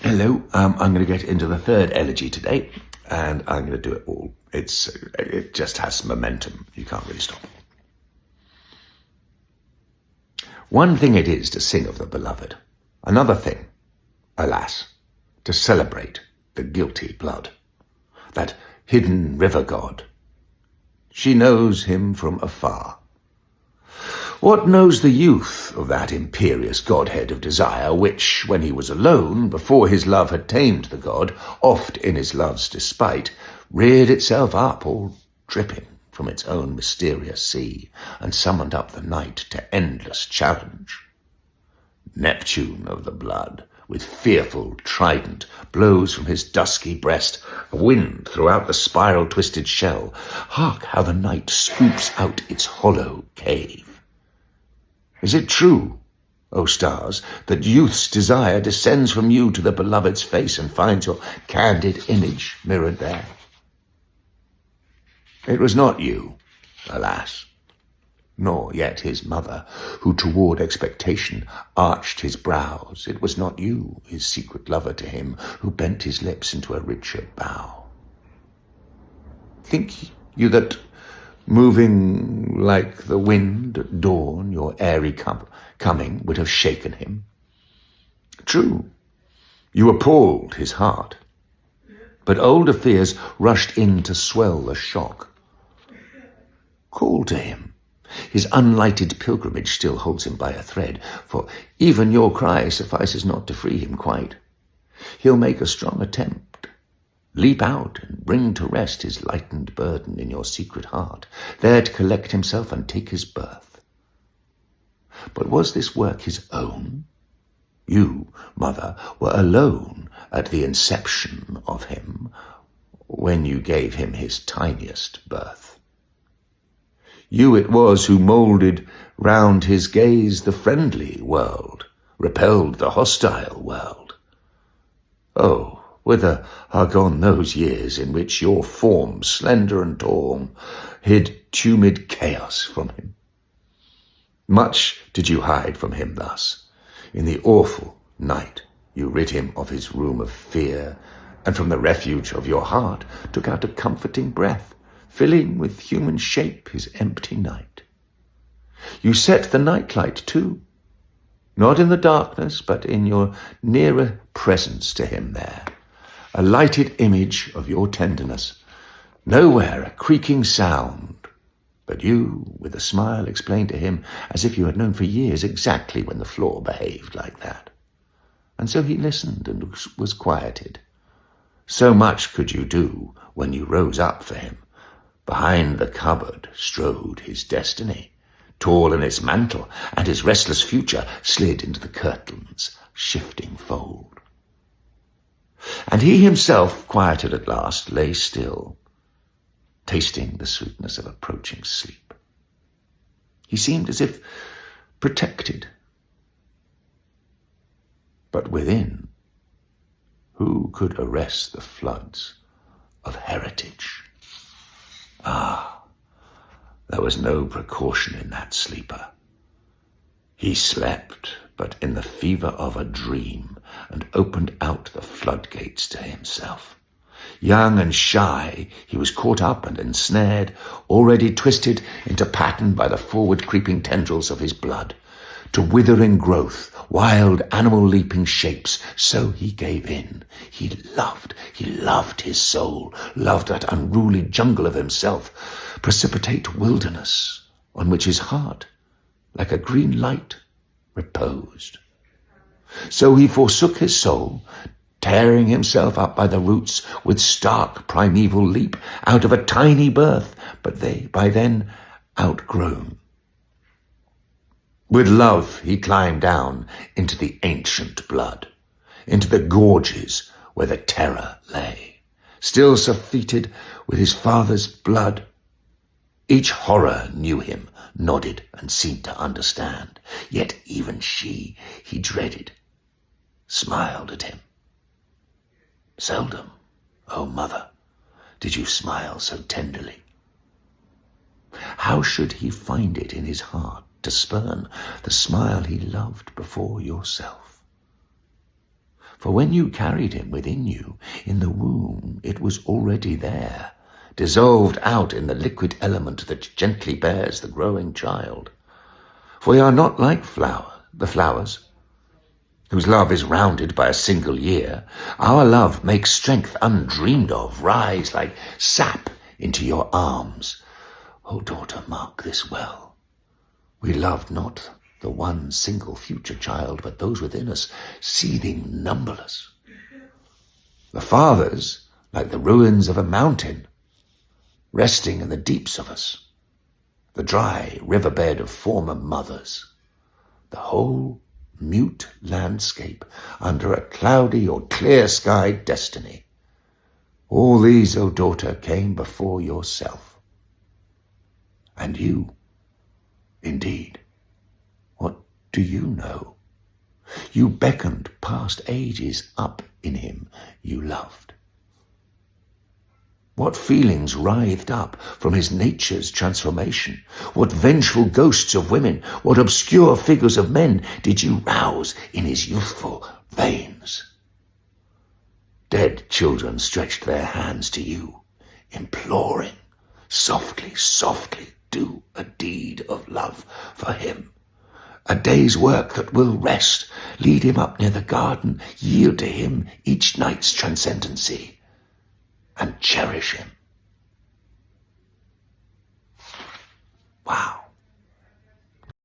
Hello, I'm going to get into the third elegy today, and I'm going to do it all. It just has momentum. You can't really stop. One thing it is to sing of the beloved. Another thing, alas, to celebrate the guilty blood. That hidden river god. She knows him from afar. What knows the youth of that imperious godhead of desire, which, when he was alone, before his love had tamed the god, oft in his love's despite, reared itself up, all dripping from its own mysterious sea, and summoned up the night to endless challenge? Neptune of the blood, with fearful trident, blows from his dusky breast a wind throughout the spiral-twisted shell. Hark how the night scoops out its hollow cave. Is it true, O stars, that youth's desire descends from you to the beloved's face and finds your candid image mirrored there? It was not you, alas, nor yet his mother, who toward expectation arched his brows. It was not you, his secret lover to him, who bent his lips into a richer bow. Think you that, moving like the wind at dawn, your airy coming would have shaken him? True, you appalled his heart, but older fears rushed in to swell the shock. Call to him. His unlighted pilgrimage still holds him by a thread, for even your cry suffices not to free him quite. He'll make a strong attempt, leap out and bring to rest his lightened burden in your secret heart, there to collect himself and take his birth. But was this work his own? You, mother, were alone at the inception of him, when you gave him his tiniest birth. You it was who moulded round his gaze the friendly world, repelled the hostile world. Oh, whither are gone those years in which your form, slender and tall, hid tumid chaos from him? Much did you hide from him thus. In the awful night you rid him of his room of fear, and from the refuge of your heart took out a comforting breath, filling with human shape his empty night. You set the nightlight too, not in the darkness, but in your nearer presence to him there, a lighted image of your tenderness. Nowhere a creaking sound, but you, with a smile, explained to him, as if you had known for years exactly when the floor behaved like that. And so he listened and was quieted. So much could you do when you rose up for him. Behind the cupboard strode his destiny, tall in its mantle, and his restless future slid into the curtain's shifting fold. And he himself, quieted at last, lay still, tasting the sweetness of approaching sleep. He seemed as if protected. But within, who could arrest the floods of heritage? Ah, there was no precaution in that sleeper. He slept, but in the fever of a dream, and opened out the floodgates to himself. Young and shy, he was caught up and ensnared, already twisted into pattern by the forward creeping tendrils of his blood. To withering growth, wild animal leaping shapes, so he gave in. He loved his soul, loved that unruly jungle of himself, precipitate wilderness on which his heart, like a green light, reposed. So he forsook his soul, tearing himself up by the roots with stark primeval leap out of a tiny birth, but they by then outgrown. With love he climbed down into the ancient blood, into the gorges where the terror lay, still surfeited with his father's blood. Each horror knew him, nodded and seemed to understand, yet even she he dreaded, smiled at him. Seldom, O mother, did you smile so tenderly. How should he find it in his heart to spurn the smile he loved before yourself? For when you carried him within you, in the womb, it was already there, dissolved out in the liquid element that gently bears the growing child. For we are not like the flowers, whose love is rounded by a single year. Our love makes strength undreamed of rise like sap into your arms. O daughter, mark this well. We loved not the one single future child, but those within us, seething numberless. The fathers, like the ruins of a mountain, resting in the deeps of us, the dry riverbed of former mothers, the whole mute landscape under a cloudy or clear-skied destiny. All these, O daughter, came before yourself. And you, indeed, what do you know? You beckoned past ages up in him you loved. What feelings writhed up from his nature's transformation? What vengeful ghosts of women, what obscure figures of men did you rouse in his youthful veins? Dead children stretched their hands to you, imploring, softly, softly, do a deed of love for him. A day's work that will rest, lead him up near the garden, yield to him each night's transcendency, and cherish him. Wow.